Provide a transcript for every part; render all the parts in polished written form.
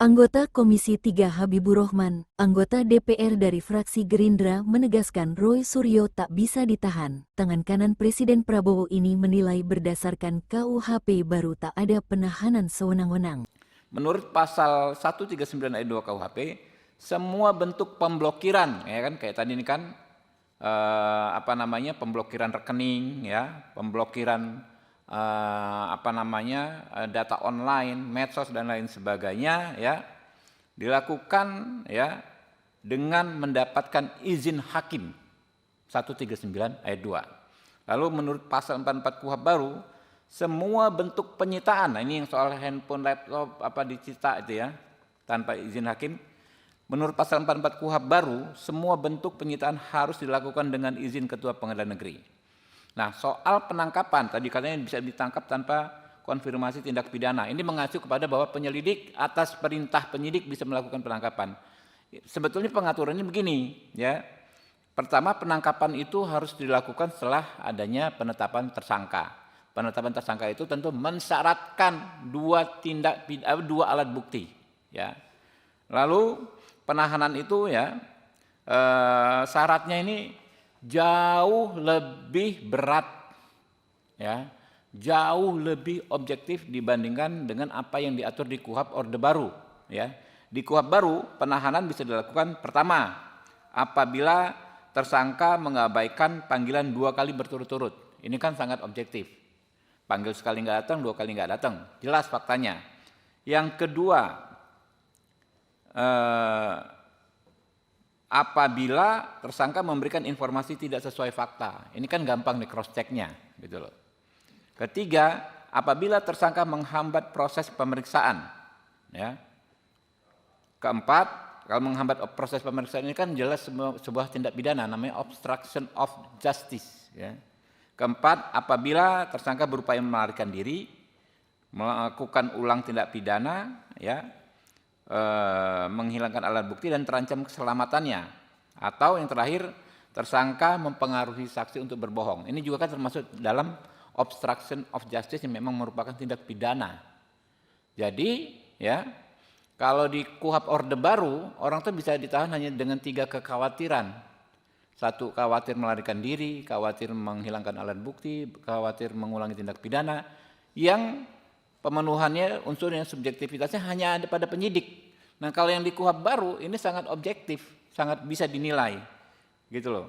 Anggota Komisi 3 Habibur Rahman, anggota DPR dari fraksi Gerindra menegaskan Roy Suryo tak bisa ditahan. Tangan kanan Presiden Prabowo ini menilai berdasarkan KUHP baru tak ada penahanan sewenang-wenang. Menurut pasal 139 ayat 2 KUHP, semua bentuk pemblokiran, ya kan, kayak tadi ini kan pemblokiran rekening, ya, pemblokiran data online, medsos dan lain sebagainya, ya, dilakukan, ya, dengan mendapatkan izin hakim 139 ayat 2. Lalu menurut pasal 44 KUHP baru, semua bentuk penyitaan, nah ini yang soal handphone, laptop, disita itu ya, tanpa izin hakim. Menurut pasal 44 KUHP baru, semua bentuk penyitaan harus dilakukan dengan izin Ketua Pengadilan Negeri. Nah, soal penangkapan, tadi katanya bisa ditangkap tanpa konfirmasi tindak pidana. Ini mengacu kepada bahwa penyelidik atas perintah penyidik bisa melakukan penangkapan. Sebetulnya pengaturannya begini, ya. Pertama, penangkapan itu harus dilakukan setelah adanya penetapan tersangka. Penetapan tersangka itu tentu mensyaratkan dua alat bukti, ya. Lalu penahanan itu, ya, syaratnya ini jauh lebih berat, ya, jauh lebih objektif dibandingkan dengan apa yang diatur di KUHP Orde Baru, ya. Di KUHP baru penahanan bisa dilakukan pertama apabila tersangka mengabaikan panggilan 2 kali berturut-turut. Ini kan sangat objektif. Panggil sekali nggak datang, 2 kali nggak datang, jelas faktanya. Yang kedua, apabila tersangka memberikan informasi tidak sesuai fakta. Ini kan gampang nih cross check-nya, gitu loh. Ketiga, apabila tersangka menghambat proses pemeriksaan, ya. Keempat, kalau menghambat proses pemeriksaan ini kan jelas sebuah tindak pidana, namanya obstruction of justice, ya. Keempat, apabila tersangka berupaya melarikan diri, melakukan ulang tindak pidana, ya, menghilangkan alat bukti dan terancam keselamatannya, atau yang terakhir tersangka mempengaruhi saksi untuk berbohong. Ini juga kan termasuk dalam obstruction of justice yang memang merupakan tindak pidana. Jadi, ya, kalau di KUHP Orde Baru orang tuh bisa ditahan hanya dengan 3 kekhawatiran. 1, khawatir melarikan diri, khawatir menghilangkan alat bukti, khawatir mengulangi tindak pidana, yang pemenuhannya unsur yang subjektivitasnya hanya ada pada penyidik. Nah, kalau yang di KUHP baru ini sangat objektif, sangat bisa dinilai, gitu loh.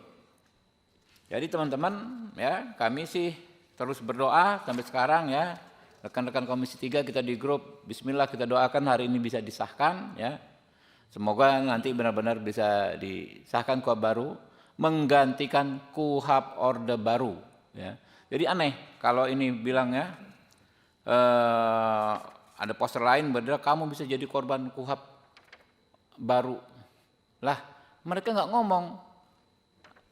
Jadi teman-teman, ya, kami sih terus berdoa sampai sekarang, ya, rekan-rekan Komisi 3 kita di grup, Bismillah kita doakan hari ini bisa disahkan, ya. Semoga nanti benar-benar bisa disahkan KUHP baru, menggantikan KUHP Orde Baru, ya. Jadi aneh kalau ini bilangnya ada poster lain berdua kamu bisa jadi korban KUHP baru. Lah, mereka nggak ngomong.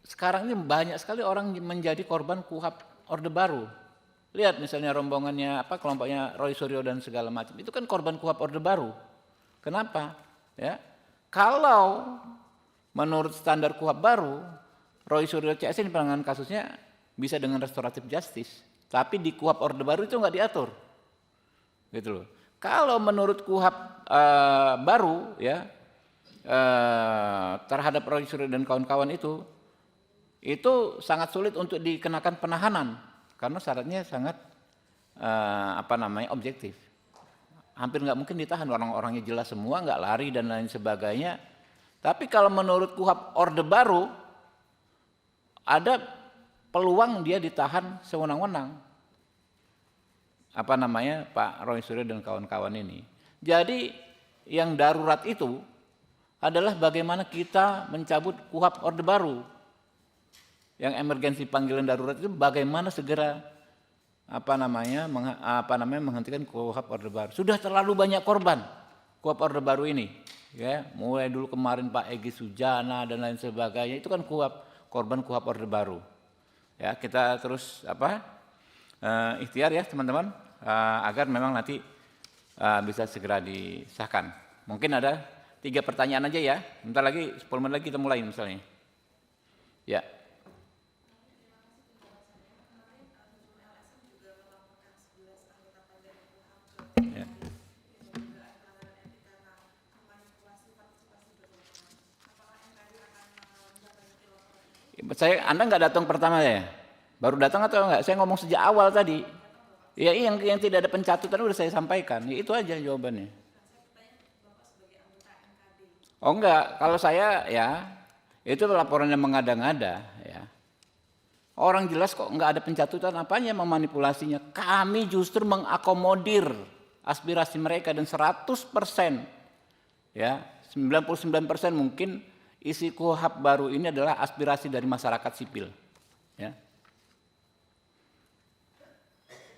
Sekarang ini banyak sekali orang menjadi korban KUHP Orde Baru. Lihat misalnya rombongannya kelompoknya Roy Suryo dan segala macam. Itu kan korban KUHP Orde Baru. Kenapa? Ya. Kalau menurut standar KUHP baru, Roy Suryo CS ini penanganan kasusnya bisa dengan restoratif justice. Tapi di KUHP Orde Baru itu nggak diatur, gitu loh. Kalau menurut KUHP baru, ya, terhadap Roy Suryo dan kawan-kawan itu sangat sulit untuk dikenakan penahanan karena syaratnya sangat objektif. Hampir nggak mungkin ditahan, orang-orangnya jelas semua, nggak lari dan lain sebagainya. Tapi kalau menurut KUHP Orde Baru ada peluang dia ditahan sewenang-wenang. Pak Roy Suryo dan kawan-kawan ini. Jadi yang darurat itu adalah bagaimana kita mencabut KUHP Orde Baru. Yang emergensi panggilan darurat itu bagaimana segera menghentikan KUHP Orde Baru. Sudah terlalu banyak korban KUHP Orde Baru ini, ya. Mulai dulu kemarin Pak Egy Sujana dan lain sebagainya itu kan korban KUHP Orde Baru. Ya, kita terus ikhtiar, ya teman-teman, agar memang nanti bisa segera disahkan. Mungkin ada 3 pertanyaan aja, ya. Bentar lagi 10 menit lagi kita mulai misalnya. Ya. Anda nggak datang pertama ya? Baru datang atau enggak? Saya ngomong sejak awal tadi. Ya yang tidak ada pencatutan udah saya sampaikan. Ya, itu aja jawabannya. Oh enggak, kalau saya ya itu laporannya mengada-ngada ya. Orang jelas kok enggak ada pencatutan, apanya memanipulasinya. Kami justru mengakomodir aspirasi mereka dan 100% ya, 99% mungkin isi KUHP baru ini adalah aspirasi dari masyarakat sipil.